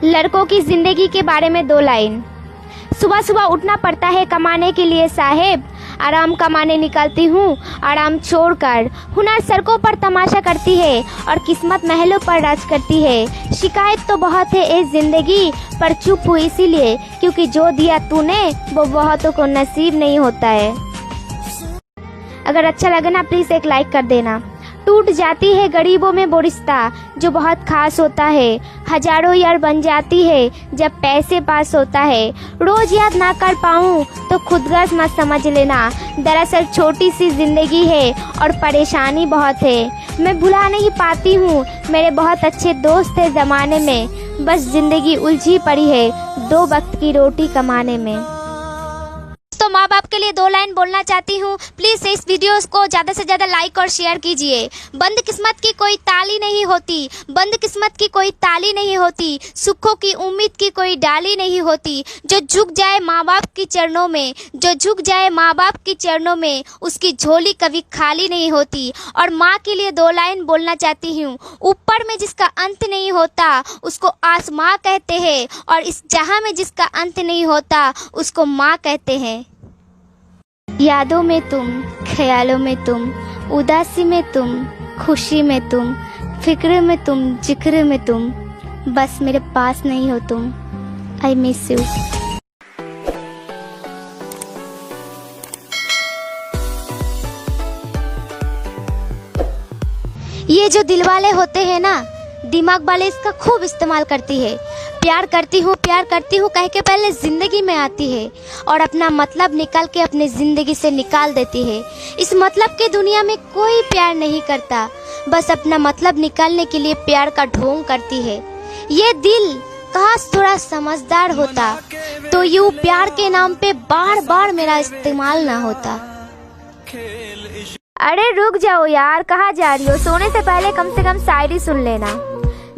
लड़कों की जिंदगी के बारे में 2 लाइन। सुबह सुबह उठना पड़ता है कमाने के लिए साहेब, आराम कमाने निकलती हूँ आराम छोड़कर। हुनर सड़कों पर तमाशा करती है और किस्मत महलों पर राज करती है। शिकायत तो बहुत है इस जिंदगी पर, चुप हुई इसीलिए क्योंकि जो दिया तूने वो बहुतों को नसीब नहीं होता है। अगर अच्छा लगे ना प्लीज़ एक लाइक कर देना। टूट जाती है गरीबों में वो रिश्ता जो बहुत खास होता है, हजारों यार बन जाती है जब पैसे पास होता है। रोज याद ना कर पाऊँ तो खुदगर्ज मत समझ लेना, दरअसल छोटी सी जिंदगी है और परेशानी बहुत है। मैं भुला नहीं पाती हूँ मेरे बहुत अच्छे दोस्त थे ज़माने में, बस जिंदगी उलझी पड़ी है 2 वक्त की रोटी कमाने में। तो माँ बाप के लिए 2 लाइन बोलना चाहती हूँ, प्लीज़ इस वीडियो को ज़्यादा से ज़्यादा लाइक और शेयर कीजिए। बंद किस्मत की कोई ताली नहीं होती, बंद किस्मत की कोई ताली नहीं होती, सुखों की उम्मीद की कोई डाली नहीं होती। जो झुक जाए माँ बाप के चरणों में, जो झुक जाए माँ बाप के चरणों में, उसकी झोली कभी खाली नहीं होती। और माँ के लिए 2 लाइन बोलना चाहती हूँ, ऊपर में जिसका अंत नहीं होता उसको आसमां कहते हैं, और इस जहां में जिसका अंत नहीं होता उसको माँ कहते हैं। यादों में तुम, ख्यालों में तुम, उदासी में तुम, खुशी में तुम, फिक्र में तुम, जिक्र में तुम, बस मेरे पास नहीं हो तुम। I miss you. ये जो दिल वाले होते हैं ना, दिमाग वाले इसका खूब इस्तेमाल करती है। प्यार करती हूँ कह के पहले जिंदगी में आती है और अपना मतलब निकाल के अपने जिंदगी से निकाल देती है। इस मतलब की दुनिया में कोई प्यार नहीं करता, बस अपना मतलब निकालने के लिए प्यार का ढोंग करती है। ये दिल काश थोड़ा समझदार होता तो यूं प्यार के नाम पे बार बार मेरा इस्तेमाल ना होता। अरे रुक जाओ यार, कहाँ जा रही हो? सोने से पहले कम से कम शायरी सुन लेना।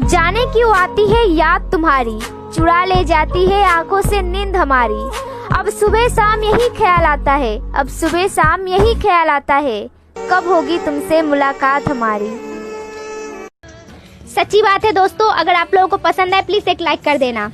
जाने क्यों आती है याद तुम्हारी, चुरा ले जाती है आंखों से नींद हमारी। अब सुबह शाम यही ख्याल आता है, अब सुबह शाम यही ख्याल आता है, कब होगी तुमसे मुलाकात हमारी। सच्ची बात है दोस्तों, अगर आप लोगों को पसंद है प्लीज एक लाइक कर देना।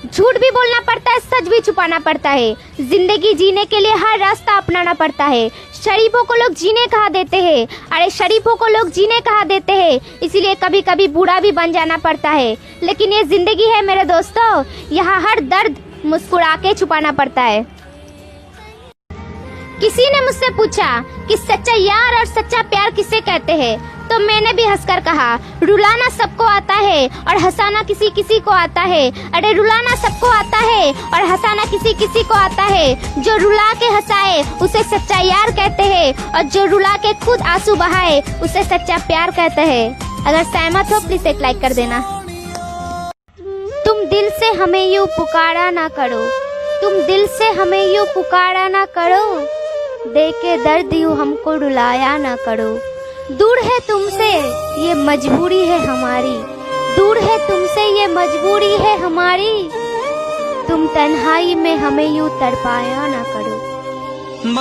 झूठ भी बोलना पड़ता है, सच भी छुपाना पड़ता है, जिंदगी जीने के लिए हर रास्ता अपनाना पड़ता है। शरीफों को लोग जीने कहा देते हैं, अरे शरीफों को लोग जीने कहा देते हैं, इसीलिए कभी कभी बूढ़ा भी बन जाना पड़ता है। लेकिन ये जिंदगी है मेरे दोस्तों, यहाँ हर दर्द मुस्कुरा के छुपाना पड़ता है। किसी ने मुझसे पूछा कि सच्चा यार और सच्चा प्यार किसे कहते हैं, तो मैंने भी हंसकर कहा रुलाना सबको आता है और हंसाना किसी किसी को आता है। अरे रुलाना सबको आता है और हंसाना किसी किसी को आता है। जो रुला के हंसाए उसे सच्चा यार कहते हैं, और जो रुला के खुद आंसू बहाए उसे सच्चा प्यार कहते हैं। अगर सहमत हो प्लीज एक लाइक कर देना। तुम दिल से हमें यूं पुकारा ना करो, तुम दिल से हमें यूं पुकारा ना करो, दे के दर्द यूं हमको रुलाया ना करो। दूर है तुमसे ये मजबूरी है हमारी, दूर है तुमसे ये मजबूरी है हमारी, तुम तन्हाई में हमें यूं तड़पाया ना करो।